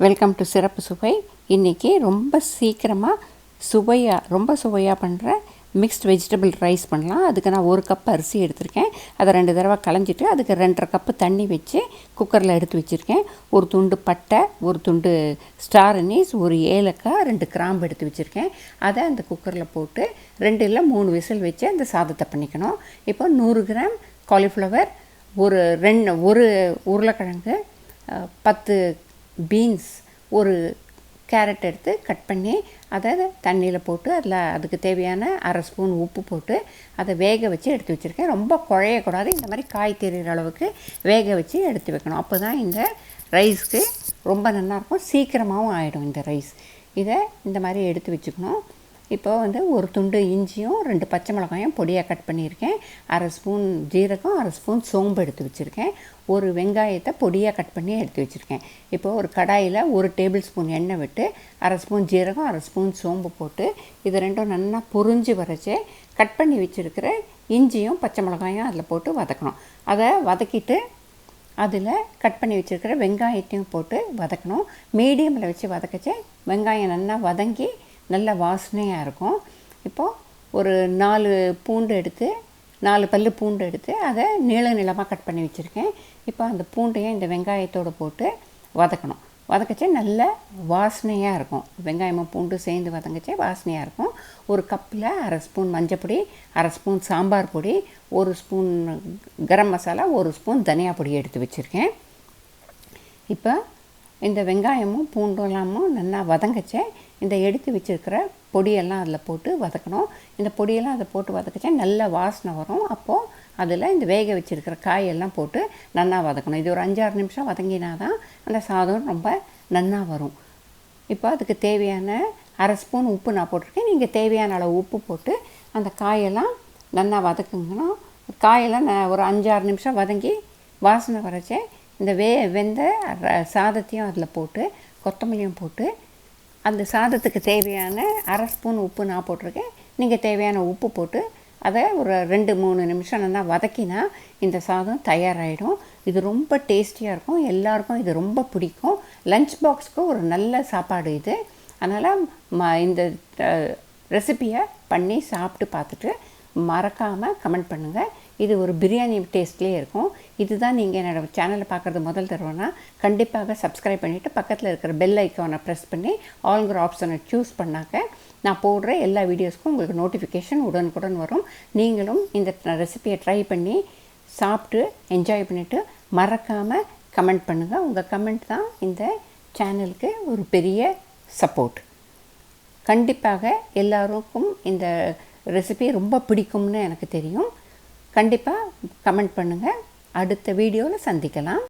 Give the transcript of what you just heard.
Welcome to சிறப்பு சுவை. இன்றைக்கி ரொம்ப சீக்கிரமாக ரொம்ப சுவையாக பண்ணுற மிக்ஸ்ட் வெஜிடபிள் ரைஸ் பண்ணலாம். அதுக்கு நான் 1 கப் அரிசி எடுத்திருக்கேன். அதை 2 தடவை களைஞ்சிட்டு அதுக்கு 2.5 கப்பு தண்ணி வச்சு குக்கரில் எடுத்து வச்சுருக்கேன். ஒரு துண்டு பட்டை, ஒரு துண்டு ஸ்டார் அனீஸ், ஒரு ஏலக்காய், 2 கிராம்பு எடுத்து வச்சுருக்கேன். அதை அந்த குக்கரில் போட்டு 2 இல்லை 3 விசில் வச்சு அந்த சாதத்தை பண்ணிக்கணும். இப்போ 100 கிராம் காலிஃப்ளவர், ஒரு உருளைக்கிழங்கு, 10 பீன்ஸ், ஒரு கேரட் எடுத்து கட் பண்ணி அதை தண்ணியில் போட்டு அதுக்கு தேவையான 1/2 ஸ்பூன் உப்பு போட்டு அதை வேக வச்சு எடுத்து வச்சுருக்கேன். ரொம்ப குழையக்கூடாது, இந்த மாதிரி காய் தெரிகிற அளவுக்கு வேக வச்சு எடுத்து வைக்கணும். அப்போ தான் இந்த ரைஸ்க்கு ரொம்ப நல்லாயிருக்கும், சீக்கிரமாகவும் ஆகிடும் இந்த ரைஸ். இதை இந்த மாதிரி எடுத்து வச்சுக்கணும். இப்போ ஒரு துண்டு இஞ்சியும் 2 பச்சை மிளகாயும் பொடியாக கட் பண்ணியிருக்கேன். 1/2 ஸ்பூன் ஜீரகம், 1/2 ஸ்பூன் சோம்பு எடுத்து வச்சுருக்கேன். ஒரு வெங்காயத்தை பொடியாக கட் பண்ணி எடுத்து வச்சுருக்கேன். இப்போ ஒரு கடாயில் 1 டேபிள் ஸ்பூன் எண்ணெய் விட்டு 1/2 ஸ்பூன் ஜீரகம், 1/2 ஸ்பூன் சோம்பு போட்டு இது ரெண்டும் நல்லா பொரிஞ்சு வரைச்சி கட் பண்ணி வச்சுருக்கிற இஞ்சியும் பச்சை மிளகாயும் அதில் போட்டு வதக்கணும். அதை வதக்கிட்டு அதில் கட் பண்ணி வச்சுருக்கிற வெங்காயத்தையும் போட்டு வதக்கணும். மீடியமில் வச்சு வதக்கச்சு வெங்காயம் நல்லா வதங்கி நல்ல வாசனையாக இருக்கும். இப்போது ஒரு 4 பல்லு பூண்டு எடுத்து அதை நீளமாக கட் பண்ணி வச்சுருக்கேன். இப்போ அந்த பூண்டையும் இந்த வெங்காயத்தோடு போட்டு வதக்கணும். வதக்கச்சே நல்ல வாசனையாக இருக்கும். வெங்காயமும் பூண்டு சேர்ந்து வதங்கச்சே வாசனையாக இருக்கும். ஒரு கப்பில் 1/2 ஸ்பூன் மஞ்சப்பொடி, 1/2 ஸ்பூன் சாம்பார் பொடி, 1 ஸ்பூன் கரம் மசாலா, 1 ஸ்பூன் தனியா பொடி எடுத்து வச்சுருக்கேன். இப்போ இந்த வெங்காயமும் பூண்டெல்லாமும் நல்லா வதங்கச்சே இந்த எடுத்து வச்சுருக்கிற பொடியெல்லாம் அதில் போட்டு வதக்கணும். இந்த பொடியெல்லாம் அதை போட்டு வதக்கச்சே நல்ல வாசனை வரும். அப்போது அதில் இந்த வேக வச்சுருக்கிற காயெல்லாம் போட்டு நல்லா வதக்கணும். இது ஒரு 5-6 நிமிஷம் வதங்கினா தான் அந்த சாதம் ரொம்ப நல்லா வரும். இப்போ அதுக்கு தேவையான 1/2 ஸ்பூன் உப்பு நான் போட்டிருக்கேன். நீங்கள் தேவையான அளவு உப்பு போட்டு அந்த காயெல்லாம் நல்லா வதக்குங்கணும். காயெல்லாம் ஒரு 5-6 நிமிஷம் வதங்கி வாசனை வரைச்சே இந்த வெந்த சாதத்தையும் அதில் போட்டு கொத்தமல்லியும் போட்டு அந்த சாதத்துக்கு தேவையான 1/2 ஸ்பூன் உப்பு நான் போட்டிருக்கேன். நீங்கள் தேவையான உப்பு போட்டு அதை ஒரு 2-3 நிமிஷம் நல்லா வதக்கினா இந்த சாதம் தயாராகிடும். இது ரொம்ப டேஸ்டியாக இருக்கும், எல்லாருக்கும் இது ரொம்ப பிடிக்கும். லஞ்ச் பாக்ஸுக்கு ஒரு நல்ல சாப்பாடு இது. அதனால் இந்த ரெசிப்பியை பண்ணி சாப்பிட்டு பார்த்துட்டு மறக்காமல் கமெண்ட் பண்ணுங்கள். இது ஒரு பிரியாணி டேஸ்ட்லேயே இருக்கும். இதுதான் நீங்கள் என்னோடய சேனலை பார்க்குறது முதல் தடவைனா கண்டிப்பாக சப்ஸ்கிரைப் பண்ணிவிட்டு பக்கத்தில் இருக்கிற பெல் ஐக்கானை ப்ரெஸ் பண்ணி ஆல்ங்கிற ஆப்ஷனை சூஸ் பண்ணாக்க நான் போடுற எல்லா வீடியோஸ்க்கும் உங்களுக்கு நோட்டிஃபிகேஷன் உடனுக்குடன் வரும். நீங்களும் இந்த ரெசிபியை ட்ரை பண்ணி சாப்பிட்டு என்ஜாய் பண்ணிவிட்டு மறக்காமல் கமெண்ட் பண்ணுங்கள். உங்கள் கமெண்ட் தான் இந்த சேனலுக்கு ஒரு பெரிய சப்போர்ட். கண்டிப்பாக எல்லாருக்கும் இந்த ரெசிபி ரொம்ப பிடிக்கும்னு எனக்கு தெரியும். கண்டிப்பாக கமெண்ட் பண்ணுங்கள். அடுத்த வீடியோவில் சந்திக்கலாம்.